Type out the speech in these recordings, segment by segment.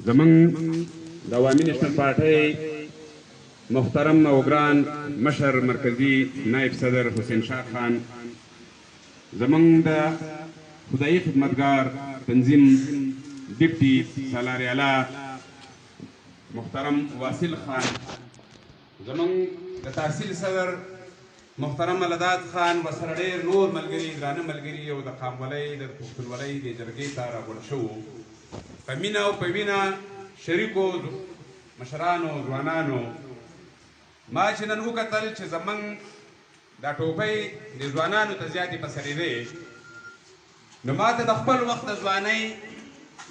زمونږ د عوامي نیشنل پارټۍ محترم او ګران مشر مرکزي نائب صدر حسین شاه خان، زمونږ د خدایي خدمتګار تنظیم ډپټي سالار محترم واصل خان، زمونږ د تحصیل صدر محترم ملداد خان، ورسره ډېر نور ملګري، درانه ملګري او د قامولۍ د پښتونولۍ د جرګې ته راغونډ شوو، په مینه او په وینه شریکو مشرانو ځوانانو، ما چې نن وکتل چې زمونږ دا ټوپۍ د ځوانانو ته زیاتې پسرېدې، نو ما ته د خپل وخت د ځوانۍ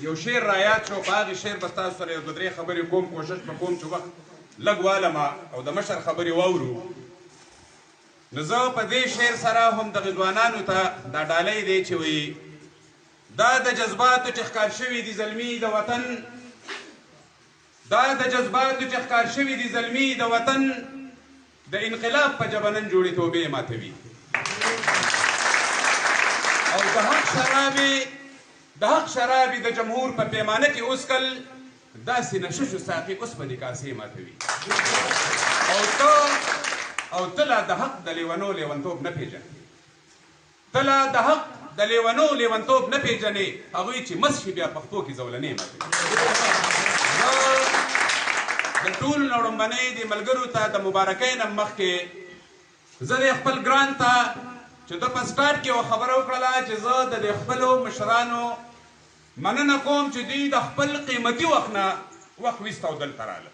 یو شعر رایاد شو. په هغې شعر به ستاسو سره یو دوه درې خبرې کوم، کوشش به کوم چې وخت لږ والمه او د مشر خبرې واورو. نو زه په دې شعر سره هم دغه ځوانانو ته دا ډالۍ دی چې وایي دا د جذباتو چې ښکار شوي دي زلمي د وطن، دا د جذباتو چې ښکار شوي دي زلمي د وطن، د انقلاب په ژبه نن جوړې توبې ماتوي، او د حق شرابې د جمهور په پیمانه کې اوسکل، داسې نششو ساقي اوسپنې کاسې ماتوي، او ته لا د حق د لیونو لیونتوب نه پېژنې، ته لا د حق د لیونو لیونتوب نه پېژنې، هغوی چې مست شي بیا پښتو کې زولنې ماتوي. د ټولو نه وړومبنۍ دې ملګرو ته د مبارکۍ نه مخکې زه د خپل ګران ته چې ده په سټارټ کې یوه خبره وکړله چې زه د دې خپلو مشرانو مننه کوم چې دوی د خپل قیمتي وخت نه وخت ویست او دلته راغله.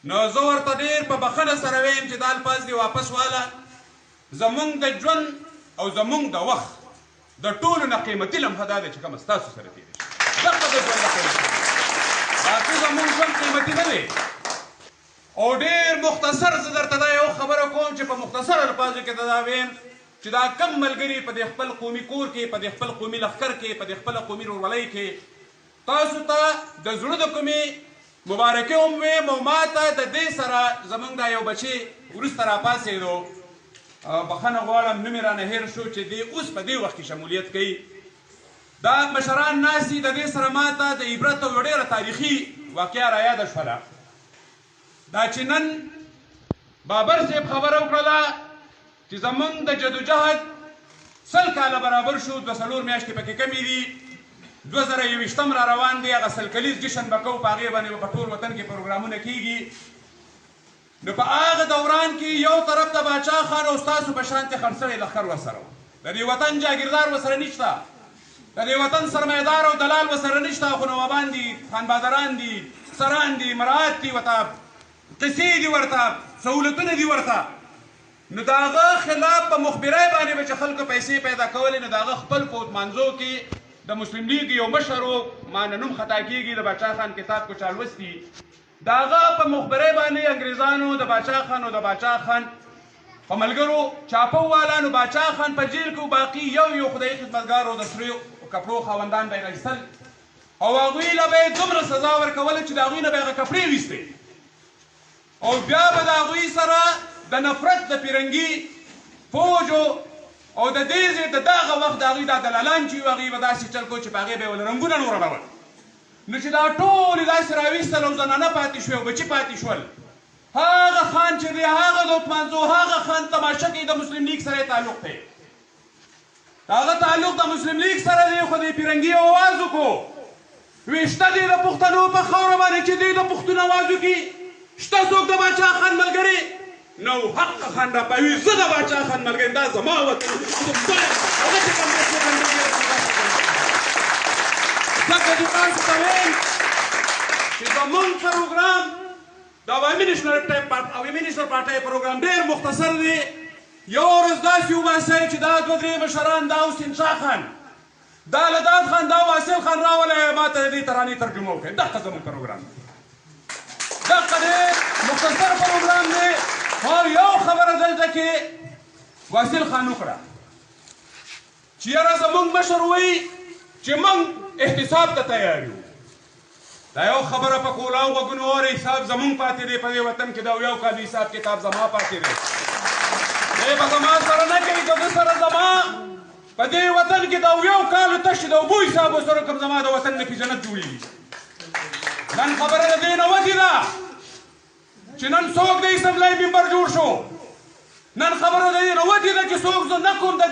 نو زه ورته ډېر په بخښنه سره ویم چې دا الفاظ دې واپس واله، زمونږ د ژوند او زمونږ د وخت د ټولو نه قیمتي لمحه دا ده چې کومه ستاسو سره تېره شي، دغه د ژوند نه قیمتي باقي زمونږ ژوند قیمتي نه دی. او ډېر مختصر زه درته دا یو خبره کوم چې په مختصر الفاظو کې دا ویم چې دا کم ملګري په دې خپل قومي کور کې، په دې خپل قومي لښکر کې، په دې خپله قومي ورورولۍ کې تاسو ته د زړه د کومې مبارکي هم ویم، او ما ته د دې سره زمونږ دا یو بچی وروسته راپاڅېدو، بخښنه غواړم نوم یې رانه هېر شو، چې دی اوس په دې وخت کې شمولیت کوي. دا مشران ناست دي، د دې سره ما ته د عبرت او ډېره تاریخي واقعه رایاده شوله، دا چې نن بابر صاحب خبره وکړله چې زمونږ د جدوجهد 100 کاله برابر شو، 2 میاشتې پکې کمې دي، 2021 را روان دی، هغه 100 کلیز جشن به کوو، په هغې باندې به په ټول وطن کې پروګرامونه کېږي. نو په هغه دوران کې یو طرف ته باچا خان او ستاسو په شانتې خړ سوی لښکر ورسره و، د دې وطن جاګیردار ورسره نشته، د دې وطن سرمایهدار او دلال ورسره نشته، خو نوابان دي، خانبادران دي، سران دي، مراعات دي، ورته قصې دي، ورته سهولتونه دي ورته. نو د هغه خلاف په مخبرۍ باندې به چې خلکو پیسې پیدا کولې، نو د هغه خپل په ودمانځو کې د مسلم لیګ یو مشر و، ما نه نوم خطا کېږي، د باچا خان کتاب کو چا لوستي، د هغه په مخبرۍ باندې انګریزانو د باچا خان او د باچا خان په ملګرو چاپه وواله. نو باچا خان په جیل کې باقي یو خدایي خدمتګار او د سرو کپړو خاوندان به یې راایستل، او هغوی له به یې دومره سزا ورکوله چې د هغوی نه به یې هغه کپړې ویستې، او بیا به د هغوی سره د نفرت د فرنګي فوجو او د دې د دغه وخت د هغوی دا دلالان چې وو، هغوی به داسې چل کو چې په هغې به یې ول رنګونه نور اړول. نو چې دا ټول یې داسې راویستل او زنانه پاتې شوې او بچي پاتې شول، هغه خان چې دی، هغه د ودمانځو، هغه خان تماشه کوي د مسلم لیګ سره یې تعلق دی، د هغه تعلق د مسلم لیګ سره دی، خو د فرنګي اواز وکړو، ویشته دی د پښتنو په خاوره باندې چې دی د پښتون اواز وکړي، شته څوک د باچا خان ملګري نو حق خان را پوي، زه د باچا خان ملګری، دا زما وطن، هغه چې کوم دی ځکه چې تاسو ته وایم چې زمونږ پروګرام د عوامي نیشنل پارټۍ پروګرام ډېر مختصر دی. یو ورځ داسې وباسئ چې دا 2-3 مشران، دا حسین شاه خان، دا لداد خان، دا واصل خان راولئ، ما ته د دې ترانې ترجمه وکړئ. دغه زموږ پروګرام دی، دغه ډېر مختصر پروګرام دی. او یو خبره دلته کې واصل خان وکړه چې یاره زمونږ مشر وایي چې موږ احتساب ته تیار یو. دا یو خبره په کولاو غوږونو اورئ، حساب زمونږ پاتې دی په دې وطن کې، دا یو کال حساب کتاب زما پاتې دی، دی به زما سره نه کوي، که زه سره زما په دې وطن کې دا یو کال تش د اوبو حساب ورسره کوم، زما د وطن نه پې جنت جوړېږي. نن خبره د دې نه وتې ده چې نن څوک د اسمبلی ممبر جوړ شو. نن خبره د دې نه وتې ده چې څوک زه نه کوم د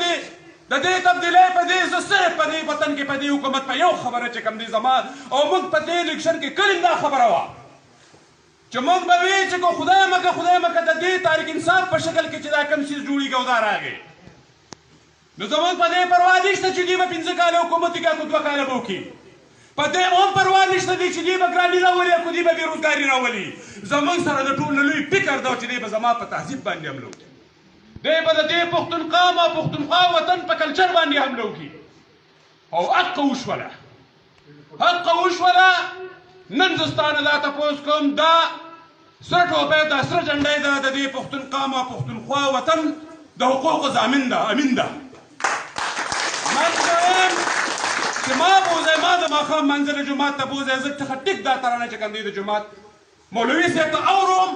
دې تبدیلی په دې زه صرف په دې وطن کې په دې حکومت په یو خبره چې کوم دی زما او موږ په دې الیکشن کې کلیم دا خبره وه چې موږ به وی چې که خدای مکه د دې تحریک انصاف په شکل کې چې دا کوم څیز جوړېږي او دا راغی نو زموږ په دې پروا نشته چې دوی به 5 کاله حکومت وکړي که 2 کاله به وکړي. په دې هم پروا نشته دی چې دوی به ګراني راولي او که دوی به بېروزګاري راولي. زموږ سره د ټول نه لوی فکر ده چې دی به زما په تهذیب باندې حمله وکړي. دی به د دې پښتون قام او پښتونخوا وطن په کلچر باندې حمله وکړي. او حق وشوله. نن زه ستا نه دا تپوس کوم دا سره ټوپی دا سره جنډی ده د دې پښتون قام او پښتونخوا وطن د حقوقو ضامن ده امین ده. من وایم چې ما بوځئ ما د ماښام منځله جومات ته بوځئ زه څخه ټیک دا ترانه چې کوم دی د جومات مولوي صاحب ته اورم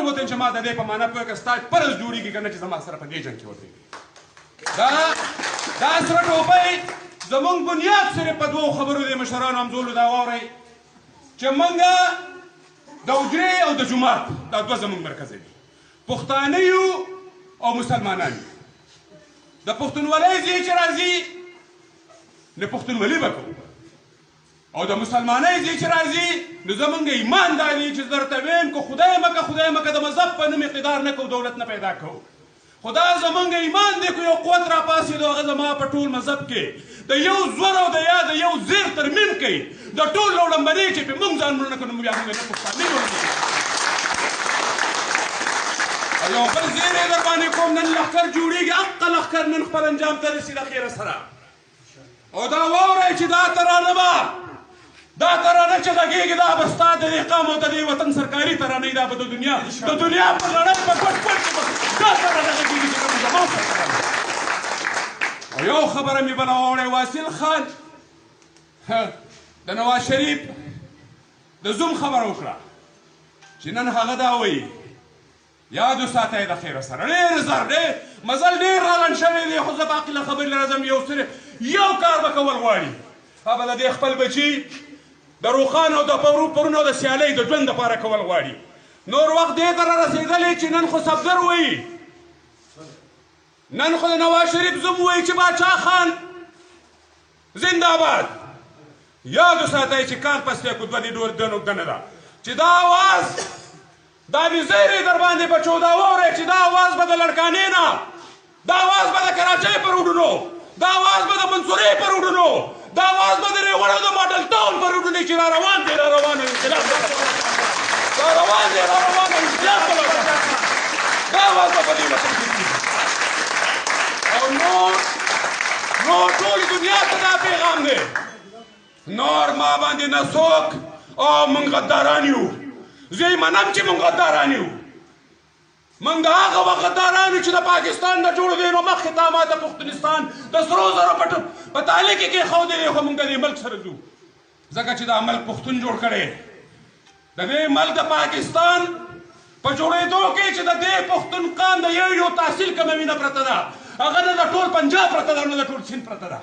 وطن چې ما د دې په معنا پوهېږه ستا فرض جوړېږي که نه چې زما سره په دې جنګ کې ودرېږي. دا سره ټوپۍ زموږ بنیاد صرف په 2 خبرو دی مشرانو همزولو دا واورئ چې موږ د حجرې او د جومات دا 2 زموږ مرکز دي. پښتانه یو او مسلمانان یو. د پښتونولۍ ځای چې راځي نو پښتونولي به کوو او د مسلمانۍ ځای چې راځي نو زمونږ ایمان دا دی چې زه درته ویم که خدای مکه د مذهب په نوم اقتدار نه کوو دولت نه پیدا کوو خو دا زمونږ ایمان دی که یو قوت راپاسېدو هغه زما په ټول مذهب کې د یو زور او د یو زیر ترمیم کوي د ټول لوړمبنۍ چې پې موږ ځان مړه نه کړو نو بیا موږ نه پښتانه او یو بل زیر یې در باندې کوم نن لښکر جوړېږي حقه لښکر نن خپل انجام ته رسي د خیره سره او دا واورئ چې دا ترانه به دا ترانه چې غږېږي دا به ستا د دې قام او د دې وطن سرکاري ترانه دا به د دنیا په لړۍ په ګوټ ګوټ کې دا ترانه غږېږي چې کوم زما سره او یو خبره مې بله واورئ واصل خان د نواز شریف د زوم خبره وکړه چې نن هغه دا وایي یاد وساتئ د خیره سره ډېر زر ډېر مزل ډېر رالن شوی دی خو زه په عقله خبرې لرم یو صرف یو کار به کول غواړي هغه به د دې خپل بچي د روښانه او د پرونو د سیالۍ د ژوند دپاره کول غواړي نور وخت دې ته رارسېدلی چې نن خو صفدر وایي نن خو د نواز شریف زوم وایي چې باچا خان زنده باد یاد وساتئ چې کان پسې کو دوه دې دنه ده چې دا آواز دا وزیر در باندې بچو دا واورئ چې دا آواز به د لړکانې نه دا آواز به د کراچۍ پر وډونو دا آواز به د منصورۍ پر وډونو دا آواز به د ریوړو د ماډل ټاون پر وډونو چې را روان دی انقلاب دا آواز به په دې وطن کې کېږي او نور ټولې دنیا ته دا پیغام دی نور ما باندې نه څوک او موږ غداران یو زه یې منم چې موږ غداران یو موږ د هغه وخت غداران یو چې د پاکستان نه جوړ دی نو مخکې تا ما ته پښتونستان د سرو زرو په تالې کې کېښودی دی خو موږ د دې ملک سره ځو ځکه چې دا ملک پښتون جوړ کړی د دې ملک د پاکستان په جوړېدو کې چې د دې پښتون قام د یو تحصیل کمه وینه پرته ده هغه نه د ټول پنجاب پرته ده نه د ټول سیند پرته ده